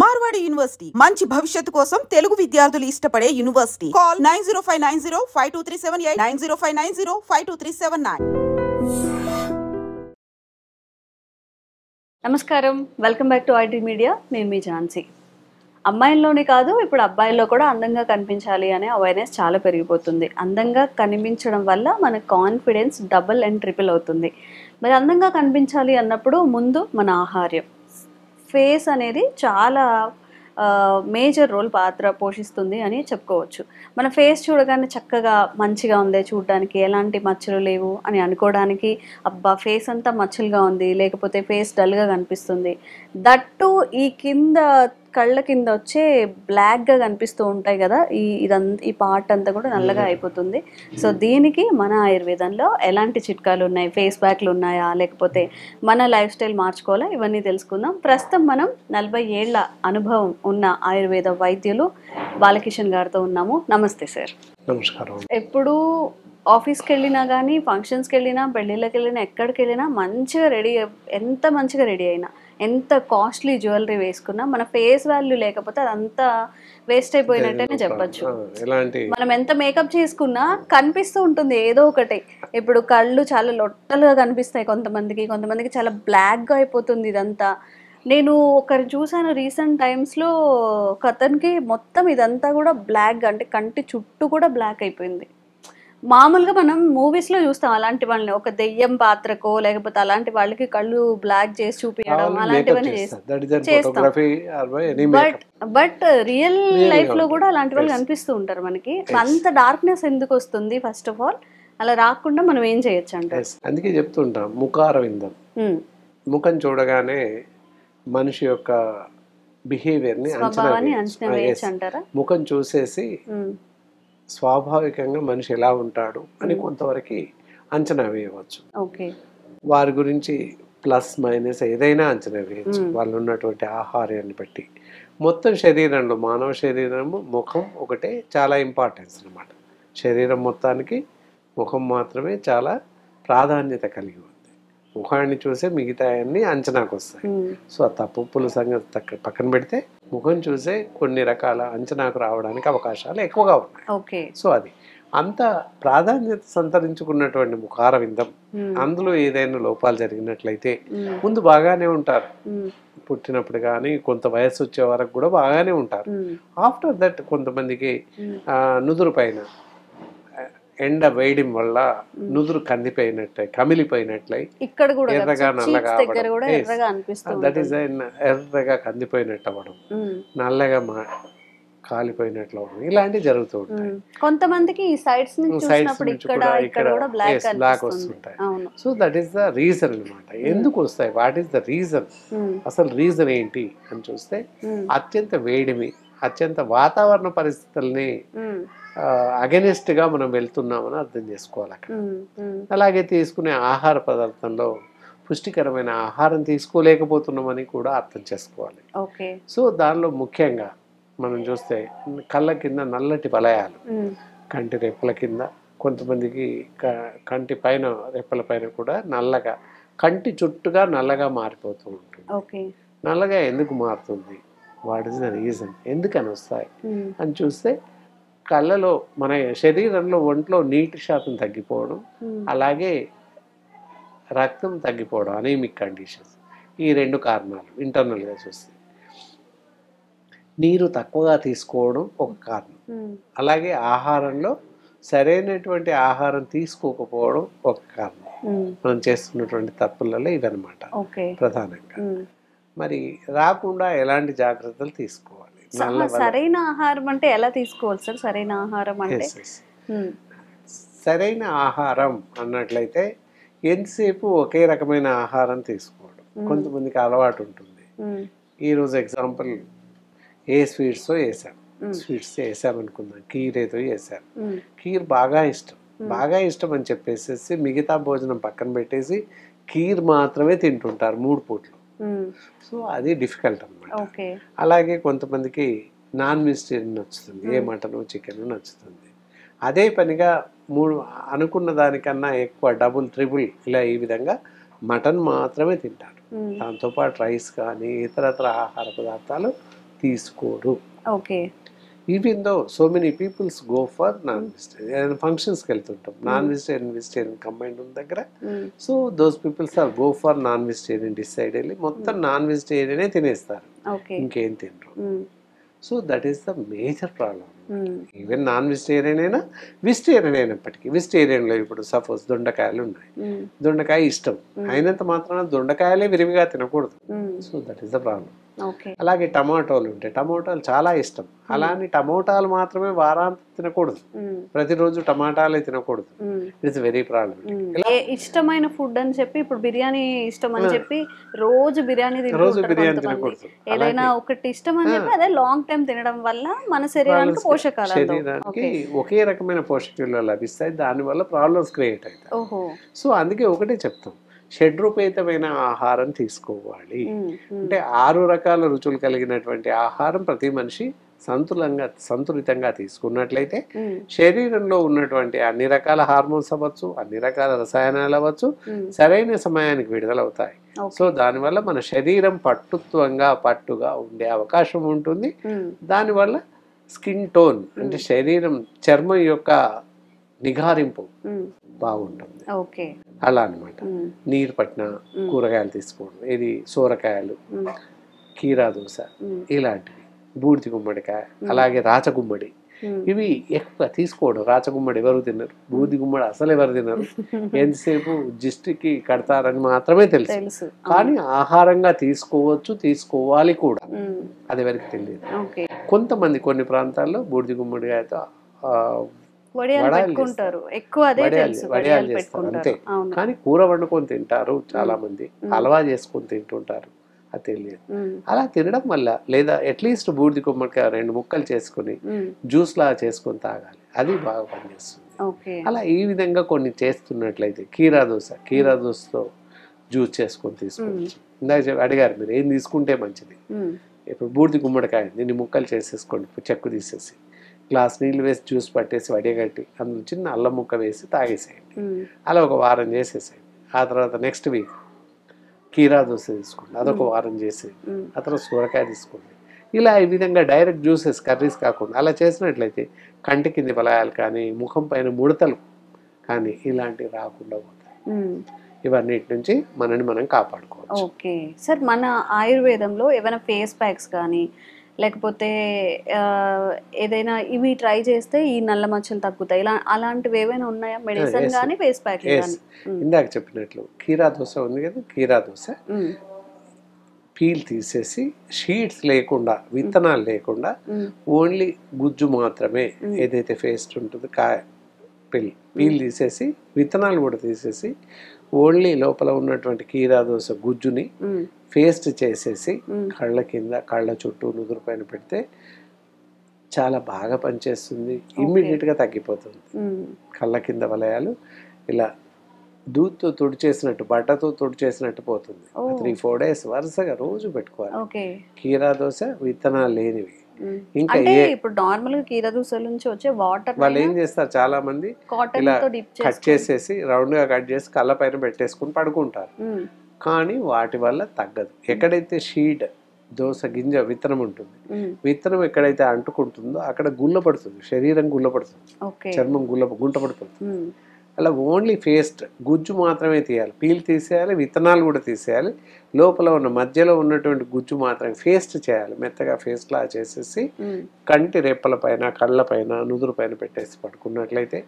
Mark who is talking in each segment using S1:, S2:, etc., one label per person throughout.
S1: Marwadi university మంచి భవిష్యత్తు కోసం తెలుగు విద్యార్థులు ఇష్టపడే యూనివర్సిటీ. కాల్ 9059052378 9059052379.
S2: నమస్కారం, welcome back to IT media. నేను మీ ఝాన్సీ. అమ్మాయిల్లోనే కాదు, ఇప్పుడు అబ్బాయిల్లో కూడా అందంగా కనిపించాలి అనే అవేర్నెస్ చాలా పెరిగిపోతుంది. అందంగా కనిపించడం వల్ల మన కాన్ఫిడెన్స్ డబుల్ అండ్ ట్రిపుల్ అవుతుంది. మరి అందంగా కనిపించాలి అన్నప్పుడు ముందు మన ఆహార్యం, ఫేస్ అనేది చాలా మేజర్ రోల్ పాత్ర పోషిస్తుంది అని చెప్పుకోవచ్చు. మన ఫేస్ చూడగానే చక్కగా మంచిగా ఉంది, చూడడానికి ఎలాంటి మచ్చలు లేవు అని అనుకోవడానికి అబ్బా ఫేస్ అంతా మచ్చలుగా ఉంది, లేకపోతే ఫేస్ డల్గా కనిపిస్తుంది. దట్టు ఈ కింద కళ్ళ కింద వచ్చే బ్లాక్గా కనిపిస్తూ ఉంటాయి కదా, ఈ పార్ట్ అంతా కూడా నల్లగా అయిపోతుంది. సో దీనికి మన ఆయుర్వేదంలో ఎలాంటి చిట్కాలు ఉన్నాయి, ఫేస్ ప్యాక్లు ఉన్నాయా, లేకపోతే మన లైఫ్ స్టైల్ మార్చుకోవాలా, ఇవన్నీ తెలుసుకుందాం. ప్రస్తుతం మనం 40 ఏళ్ల అనుభవం ఉన్న ఆయుర్వేద వైద్యులు బాలకిషన్ గారితో ఉన్నాము. నమస్తే సార్.
S3: నమస్కారం.
S2: ఎప్పుడు ఆఫీస్కి వెళ్ళినా కానీ, ఫంక్షన్స్కి వెళ్ళినా, పెళ్ళిళ్ళకి వెళ్ళినా, ఎక్కడికి వెళ్ళినా మంచిగా రెడీ, ఎంత మంచిగా రెడీ అయినా, ఎంత కాస్ట్లీ జ్యువెలరీ వేసుకున్నా మన ఫేస్ వాల్యూ లేకపోతే అదంతా వేస్ట్ అయిపోయినట్టేనే చెప్పచ్చు. మనం ఎంత మేకప్ చేసుకున్నా కనిపిస్తూ ఉంటుంది ఏదో ఒకటి. ఇప్పుడు కళ్ళు చాలా లొట్టలుగా కనిపిస్తాయి కొంతమందికి చాలా బ్లాక్గా అయిపోతుంది ఇదంతా. నేను ఒకరు చూసాను రీసెంట్ టైమ్స్లో, ఒక అతనికి మొత్తం ఇదంతా కూడా బ్లాక్, అంటే కంటి చుట్టూ కూడా బ్లాక్ అయిపోయింది. మామూలుగా మనం మూవీస్లో చూస్తాం అలాంటి వాళ్ళని, ఒక దెయ్యం పాత్రకో లేకపోతే అలాంటి వాళ్ళకి కళ్ళు బ్లాక్ చేసి చూపించడం అలాంటివన్నీ చేస్తాం. బట్ రియల్ లైఫ్లో కూడా అలాంటి వాళ్ళు కనిపిస్తూ ఉంటారు మనకి. అంత డార్క్నెస్ ఎందుకు వస్తుంది? ఫస్ట్ ఆఫ్ ఆల్ అలా రాకుండా మనం ఏం చేయొచ్చు అంటారు?
S3: అందుకే చెప్తుంటాం, ముఖారవిందం. ముఖం చూడగానే మనిషి యొక్క బిహేవియర్ని అంచనా వేయచ్చు అంటారా? ముఖం చూసేసి స్వాభావికంగా మనిషి ఎలా ఉంటాడు అని కొంతవరకు అంచనా వేయవచ్చు. వారి గురించి ప్లస్ మైనస్ ఏదైనా అంచనా వేయచ్చు వాళ్ళు ఉన్నటువంటి ఆహారాన్ని బట్టి. మొత్తం శరీరంలో, మానవ శరీరము ముఖం ఒకటే చాలా ఇంపార్టెన్స్ అన్నమాట. శరీరం మొత్తానికి ముఖం మాత్రమే చాలా ప్రాధాన్యత కలిగి ఉంది. ముఖాన్ని చూసే మిగతా అన్ని అంచనాకు వస్తాయి. సో ఆ తప్పుల సంగతి పక్కన పెడితే ముఖం చూసే కొన్ని రకాల అంచనాకు రావడానికి అవకాశాలు ఎక్కువగా ఉన్నాయి. సో అది అంత ప్రాధాన్యత సంతరించుకున్నటువంటి ముఖారవిందం, అందులో ఏదైనా లోపాలు జరిగినట్లయితే ముందు బాగానే ఉంటారు, పుట్టినప్పుడు కానీ కొంత వయసు వచ్చే వరకు కూడా బాగానే ఉంటారు. ఆఫ్టర్ దట్ కొంతమందికి నుదురు పైన ఎండ వేయడం వల్ల నుదురు కందిపోయినట్లయి, కమిలిపోయినట్లయి, ఎర్రగా నల్లగా దట్ ఈస్ ఎర్రగా కందిపోయినట్టు అవ్వడం, నల్లగా కాలిపోయినట్లు అవ్వడం, ఇలాంటివి జరుగుతూ ఉంటాయి.
S2: కొంతమందికి సైడ్స్ నుంచి
S3: బ్లాక్ వస్తుంటాయి. So that is the reason అన్నమాట. ఎందుకు వస్తాయి, వాట్ ఈస్ ద రీజన్, అసలు రీజన్ ఏంటి అని చూస్తే అత్యంత వేడిమి, అత్యంత వాతావరణ పరిస్థితుల్ని అగెనిస్ట్ గా మనం వెళ్తున్నామని అర్థం చేసుకోవాలి అక్కడ. అలాగే తీసుకునే ఆహార పదార్థంలో పుష్టికరమైన ఆహారం తీసుకోలేకపోతున్నామని కూడా అర్థం చేసుకోవాలి. సో దానిలో ముఖ్యంగా మనం చూస్తే కళ్ళ కింద నల్లటి వలయాలు, కంటి రెప్పల కింద, కొంతమందికి కంటి పైన రెప్పల పైన కూడా నల్లగా, కంటి చుట్టుగా నల్లగా మారిపోతూ ఉంటుంది. నల్లగా ఎందుకు మారుతుంది, వాట్ ఈస్ ద రీజన్, ఎందుకని వస్తాయి అని చూస్తే కళ్ళలో, మన శరీరంలో ఒంట్లో నీటి శాతం తగ్గిపోవడం, అలాగే రక్తం తగ్గిపోవడం, అనీమిక్ కండిషన్స్, ఈ 2 కారణాలు ఇంటర్నల్గా చూస్తే. నీరు తక్కువగా తీసుకోవడం ఒక కారణం, అలాగే ఆహారంలో సరైనటువంటి ఆహారం తీసుకోకపోవడం ఒక కారణం. మనం చేస్తున్నటువంటి తప్పులలో ఇవన్నమాట ప్రధానంగా. మరి రాకుండా ఎలాంటి జాగ్రత్తలు తీసుకోవాలి?
S2: సరైన ఆహారం అంటే ఎలా తీసుకోవాలి సార్? సరైన ఆహారం అంటే
S3: సరైన ఆహారం అన్నట్లయితే ఎంతసేపు ఒకే రకమైన ఆహారం తీసుకోవడం కొంతమందికి అలవాటు ఉంటుంది. ఈరోజు ఎగ్జాంపుల్ ఏ స్వీట్స్ వేసామనుకుందాం, కీర్ ఏదో వేసాం, కీర్ బాగా ఇష్టం అని చెప్పేసి మిగతా భోజనం పక్కన పెట్టేసి కీర్ మాత్రమే తింటుంటారు 3 పూట్లు. సో అది డిఫికల్ట్ అన్నమాట. అలాగే కొంతమందికి నాన్ వెజిటేరియన్ నచ్చుతుంది, ఏ మటన్ చికెన్ నచ్చుతుంది. అదే పనిగా అనుకున్న దానికన్నా ఎక్కువ డబుల్ ట్రిపుల్ ఇలా ఈ విధంగా మటన్ మాత్రమే తింటారు. దాంతోపాటు రైస్ కానీ ఇతరత్ర ఆహార పదార్థాలు తీసుకోరు.
S2: Okay.
S3: Even though so many peoples go for non vegetarian. ఫంక్షన్స్కి వెళ్తుంటాం, నాన్ వెజిటేరియన్ వెజిటేరియన్ కంబైండ్ ఉన్న దగ్గర. So those peoples are go for non vegetarian decide వెళ్ళి మొత్తం నాన్ వెజిటేరియనే తినేస్తారు, ఇంకేం తినరు. So that is the major problem. Even non vegetarian అయినా వెజిటేరియన్ అయినప్పటికీ, వెజిటేరియన్లో ఇప్పుడు సపోజ్ దొండకాయలు ఉన్నాయి, దొండకాయ ఇష్టం అయినంత మాత్రాన దొండకాయలే విరివిగా తినకూడదు. So that is the problem. అలాగే టమాటోలు ఉంటాయి, టమాటాలు చాలా ఇష్టం, అలానే టమోటాలు మాత్రమే వారాంతం తినకూడదు, ప్రతిరోజు టమాటాలే తినకూడదు. It's very problem.
S2: ఇష్టమైన ఫుడ్ అని చెప్పి ఇప్పుడు బిర్యానీ ఇష్టం అని చెప్పి రోజు బిర్యానీ తినకూడదు. ఏదైనా ఒకటి ఇష్టం అని చెప్పి అదే లాంగ్ టైం తినడం వల్ల మన శరీరానికి
S3: శరీరానికి ఒకే రకమైన పోషకాలు లభిస్తాయి, దానివల్ల ప్రాబ్లమ్స్ క్రియేట్ అవుతాయి. సో అందుకే ఒకటే చెప్తాం, షడ్రూపేతమైన ఆహారం తీసుకోవాలి. అంటే 6 రకాల రుచులు కలిగినటువంటి ఆహారం ప్రతి మనిషి సంతులితంగా తీసుకున్నట్లయితే శరీరంలో ఉన్నటువంటి అన్ని రకాల హార్మోన్స్ అవ్వచ్చు, అన్ని రకాల రసాయనాలు అవ్వచ్చు, సరైన సమయానికి విడుదలవుతాయి. సో దానివల్ల మన శరీరం పట్టుగా ఉండే అవకాశం ఉంటుంది. దానివల్ల స్కిన్ టోన్ అంటే శరీరం చర్మం యొక్క నిగారింపు బాగుంటుంది. అలా అనమాట. నీరు పట్టిన కూరగాయలు తీసుకోవడం, ఇది సోరకాయలు, కీరా దోస, ఇలాంటివి, బూడిది గుమ్మడికాయ, అలాగే రాచగుమ్మడి, ఇవి ఎక్కువ తీసుకోవడం. రాచగుమ్మడి ఎవరు తిన్నారు, బూడిది గుమ్మడి అసలు ఎవరు తిన్నారు, ఎంతసేపు జిస్టికి కడతారని మాత్రమే తెలుసు, కానీ ఆహారంగా తీసుకోవచ్చు, తీసుకోవాలి కూడా, అది ఎవరికి తెలియదు. కొంతమంది కొన్ని ప్రాంతాల్లో బూడిది గుమ్మడికాయతో వడియాలు చేస్తారు అంతే, కానీ కూర వండుకొని తింటారు చాలా మంది, హల్వా చేసుకొని తింటుంటారు, అది తెలియదు. అలా తినడం వల్ల, లేదా అట్లీస్ట్ బూడిది గుమ్మడికాయ 2 ముక్కలు చేసుకుని జ్యూస్ లాగా చేసుకొని తాగాలి, అది బాగా పనిచేస్తుంది. అలా ఈ విధంగా కొన్ని చేస్తున్నట్లయితే కీరా దోసతో జ్యూస్ చేసుకొని తీసుకోవచ్చు. ఇందాక అడిగారు మీరు ఏం తీసుకుంటే మంచిది. ఇప్పుడు బూడిది గుమ్మడికాయ దీన్ని ముక్కలు చేసేసుకోండి, చెక్కు తీసేసి గ్లాస్ నీళ్ళు వేసి జ్యూస్ పట్టేసి వడిగట్టి అందులో చిన్న అల్లం ముక్క వేసి తాగేసేయండి. అలా ఒక వారం చేసేసేయండి. ఆ తర్వాత నెక్స్ట్ వీక్ కీరా దోస తీసుకోండి, అదొక వారం చేసేయండి. ఆ తర్వాత సూరకాయ తీసుకోండి. ఇలా ఈ విధంగా డైరెక్ట్ జ్యూసెస్, కర్రీస్ కాకుండా అలా చేసినట్లయితే కంటి కింది బలాయాలు కానీ, ముఖం పైన ముడతలు కానీ ఇలాంటివి రాకుండా పోతాయి. ఇవన్నిటి నుంచి మనని మనం కాపాడుకోవచ్చు.
S2: ఓకే సార్, మన ఆయుర్వేదంలో ఏమైనా ఫేస్ ప్యాక్స్ కానీ లేకపోతే ఏదైనా ఇవి ట్రై చేస్తే ఈ నల్ల మచ్చలు తగ్గుతాయి, అలాంటివి ఏమైనా ఉన్నాయా, మెడిసిన్ కానీ ఫేస్ ప్యాక్ కానీ?
S3: ఇందాక చెప్పినట్లు కీరా దోస ఉంది కదా, కీరా దోస పీల్ తీసేసి షీడ్స్ లేకుండా, విత్తనాలు లేకుండా ఓన్లీ గుజ్జు మాత్రమే, ఏదైతే పేస్ట్ ఉంటుందో పీల్ తీసేసి విత్తనాలు కూడా తీసేసి ఓన్లీ లోపల ఉన్నటువంటి కీరా దోస గుజ్జుని పేస్ట్ చేసేసి కళ్ళ కింద, కళ్ళ చుట్టూ, నుదురు పైన పెడితే చాలా బాగా పనిచేస్తుంది. ఇమ్మీడియట్గా తగ్గిపోతుంది. కళ్ళ కింద వలయాలు ఇలా దూద్తో తుడిచేసినట్టు, బట్టతో తుడిచేసినట్టు పోతుంది. 3-4 days వరుసగా రోజు పెట్టుకోవాలి. కీరా దోస విత్తనాలు లేనివి. ఇంకా
S2: ఇప్పుడు నార్మల్ గా కీరా దోసల నుంచి వచ్చే వాటర్
S3: వాళ్ళు ఏం చేస్తారు, చాలా మంది ఇలా కట్ చేసేసి రౌండ్ గా కట్ చేసి కళ్ళ పైన పెట్టేసుకుని పడుకుంటారు, కానీ వాటి వల్ల తగ్గదు. ఎక్కడైతే షీడ్ దోస గింజ విత్తనం ఉంటుంది, విత్తనం ఎక్కడైతే అంటుకుంటుందో అక్కడ గుల్ల పడుతుంది, శరీరం గుల్ల పడుతుంది, చర్మం గుంట పడుతుంది. అలా ఓన్లీ పేస్ట్ గుజ్జు మాత్రమే తీయాలి, పీల్ తీసేయాలి, విత్తనాలు కూడా తీసేయాలి, లోపల ఉన్న మధ్యలో ఉన్నటువంటి గుజ్జు మాత్రమే పేస్ట్ చేయాలి. మెత్తగా పేస్ట్ లా చేసేసి కంటి రెప్పల పైన, కళ్ళ పైన, నుదురు పైన పెట్టేసి పడుకున్నట్లయితే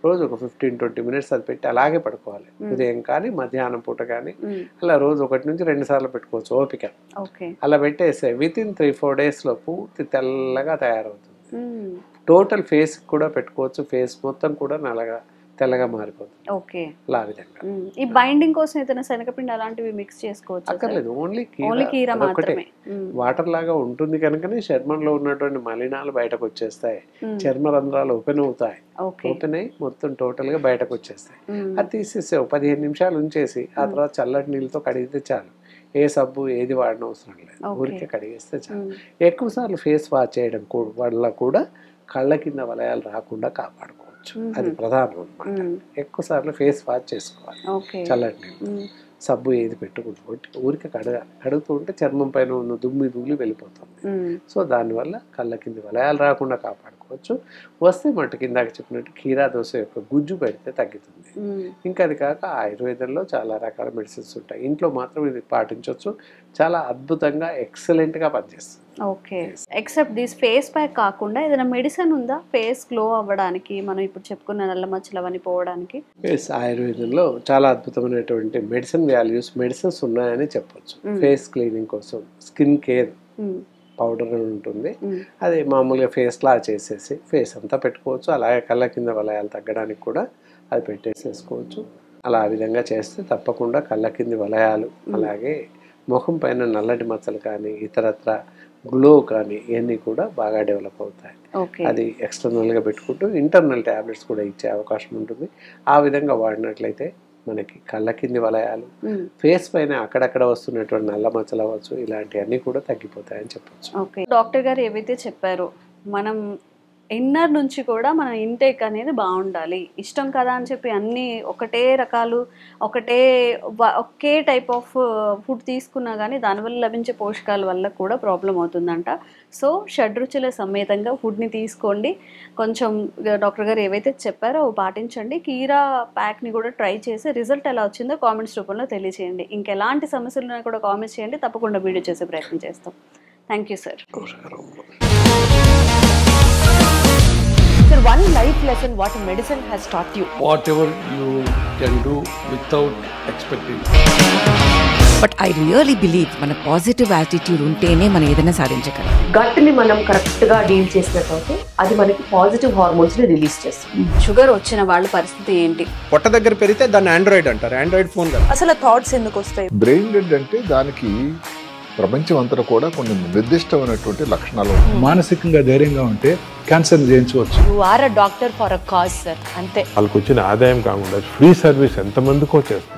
S3: రోజు ఒక 15-20 minutes అది పెట్టి అలాగే పడుకోవాలి. ఉదయం కానీ మధ్యాహ్నం పూట కానీ అలా రోజు 1 నుంచి 2 సార్లు పెట్టుకోవచ్చు ఓపిక. అలా పెట్టేస్తే వితిన్ 3-4 days లో పూర్తి తెల్లగా తయారవుతుంది. టోటల్ ఫేస్ కూడా పెట్టుకోవచ్చు, ఫేస్ మొత్తం కూడా తెల్లగా మారిపోతుంది.
S2: ఓకే,
S3: అలా విధంగా.
S2: ఈ బైండింగ్ కోసం ఏదైనా శనగపిండి అలాంటివి మిక్స్ చేసుకోవచ్చు?
S3: అక్కర్లేదు, ఓన్లీ కీరా మాత్రమే. వాటర్ లాగా ఉంటుంది కనుకనే చర్మంలో ఉన్నటువంటి మలినాలు బయటకు వచ్చేస్తాయి, చర్మ రంధ్రాలు ఓపెన్ అవుతాయి, ఓపెన్ అయ్యి మొత్తం టోటల్ గా బయటకు వచ్చేస్తాయి. అది తీసేసి 15 నిమిషాలు ఉంచేసి ఆ తర్వాత చల్లటి నీళ్ళతో కడిగితే చాలు. ఏ సబ్బు ఏది వాడిన అవసరం లేదు, ఊరికే కడిగేస్తే చాలు. ఎక్కువ సార్లు ఫేస్ వాష్ చేయడం వల్ల కూడా కళ్ళ కింద వలయాలు రాకుండా కాపాడుకోవచ్చు. అది ప్రధానం అన్నమాట. ఎక్కువ సార్లు ఫేస్ వాష్ చేసుకోవాలి చల్లటి నీళ్ళు. సబ్బు ఏది పెట్టకూడదు, ఊరికి కడుగుతూ ఉంటే చర్మం పైన ఉన్న దుమ్మి వెళ్ళిపోతుంది. సో దానివల్ల కళ్ళ కింది వలయాలు రాకుండా కాపాడుకోవచ్చు. వస్తే మట్టుకు ఇందాక చెప్పినట్టు కీరా దోశ యొక్క గుజ్జు పెడితే తగ్గుతుంది. ఇంకా అది కాక ఆయుర్వేదంలో చాలా రకాల మెడిసిన్స్ ఉంటాయి, ఇంట్లో మాత్రం ఇది పాటించవచ్చు. చాలా అద్భుతంగా ఎక్సలెంట్గా పనిచేస్తుంది.
S2: Okay, except this face pack కాకుండా ఏదైనా మెడిసిన్ ఉందా ఫేస్ గ్లో అవ్వడానికి, మనం ఇప్పుడు చెప్పుకున్న నల్ల మచ్చలు అవన్నీ పోవడానికి?
S3: ఆయుర్వేదంలో చాలా అద్భుతమైనటువంటి మెడిసిన్స్ ఉన్నాయని చెప్పొచ్చు. ఫేస్ క్లీనింగ్ కోసం స్కిన్ కేర్ పౌడర్ అని ఉంటుంది, అది మామూలుగా ఫేస్ లా చేసేసి ఫేస్ అంతా పెట్టుకోవచ్చు. అలాగే కళ్ళ కింద వలయాలు తగ్గడానికి కూడా అది పెట్టేసేసుకోవచ్చు. అలా ఆ విధంగా చేస్తే తప్పకుండా కళ్ళ కింది వలయాలు, అలాగే ముఖం పైన నల్లటి మచ్చలు కానీ ఇతరత్ర గ్లో కానీ ఇవన్నీ కూడా బాగా డెవలప్ అవుతాయి. అది ఎక్స్టర్నల్గా పెట్టుకుంటూ ఇంటర్నల్ ట్యాబ్లెట్స్ కూడా ఇచ్చే అవకాశం ఉంటుంది. ఆ విధంగా వాడినట్లయితే మనకి కళ్ళ కింది వలయాలు, ఫేస్ పైన అక్కడక్కడ వస్తున్నటువంటి నల్ల మచ్చలు అవ్వచ్చు, ఇలాంటివన్నీ కూడా తగ్గిపోతాయని చెప్పచ్చు.
S2: ఓకే, డాక్టర్ గారు ఏవైతే చెప్పారో మనం ఇన్నర్ నుంచి కూడా మన ఇంటేక్ అనేది బాగుండాలి. ఇష్టం కదా అని చెప్పి అన్నీ ఒకటే రకాలు ఒకే టైప్ ఆఫ్ ఫుడ్ తీసుకున్నా కానీ దానివల్ల లభించే పోషకాల వల్ల కూడా ప్రాబ్లం అవుతుందంట. సో షడ్రుచుల సమేతంగా ఫుడ్ని తీసుకోండి. కొంచెం డాక్టర్ గారు ఏవైతే చెప్పారో అవి పాటించండి. కీరా ప్యాక్ని కూడా ట్రై చేసి రిజల్ట్ ఎలా వచ్చిందో కామెంట్స్ రూపంలో తెలియజేయండి. ఇంకెలాంటి సమస్యలు ఉన్నా కూడా కామెంట్స్ చేయండి, తప్పకుండా వీడియో చేసే ప్రయత్నం చేస్తాం. Thank you sir.
S4: Sir, one life lesson what medicine has taught you.
S5: Whatever you can do without expecting.
S6: But I really believe మన పాజిటివ్ యాటిట్యూడ్ ఉంటేనే మనం ఏదైనా సాధించగలం.
S4: గట్ ని మనం కరెక్ట్ గా డీల్ చేసినట్లయితే అది మనకి పాజిటివ్ హార్మోన్స్ ని రిలీజ్ చేస్తుంది.
S2: షుగర్ వచ్చిన వాళ్ళ పరిస్థితి ఏంటి?
S7: పొట్ట దగ్గర పెరిగితే దాన్ని ఆండ్రాయిడ్ అంటారు, ఆండ్రాయిడ్ ఫోన్ కదా.
S4: అసలు థాట్స్ ఎందుకు వస్తాయి?
S8: బ్రెయిన్ డెడ్ అంటే దానికి ప్రపంచం అంతా కూడా కొన్ని నిర్దిష్టమైనటువంటి లక్షణాలు.
S9: మానసికంగా ధైర్యంగా ఉంటే క్యాన్సర్ జయించవచ్చు.
S4: You are a doctor for a cause sir, అంతే.
S10: వాళ్ళకి వచ్చిన ఆదాయం కాకుండా ఫ్రీ సర్వీస్ ఎంతమందికో చేస్తారు.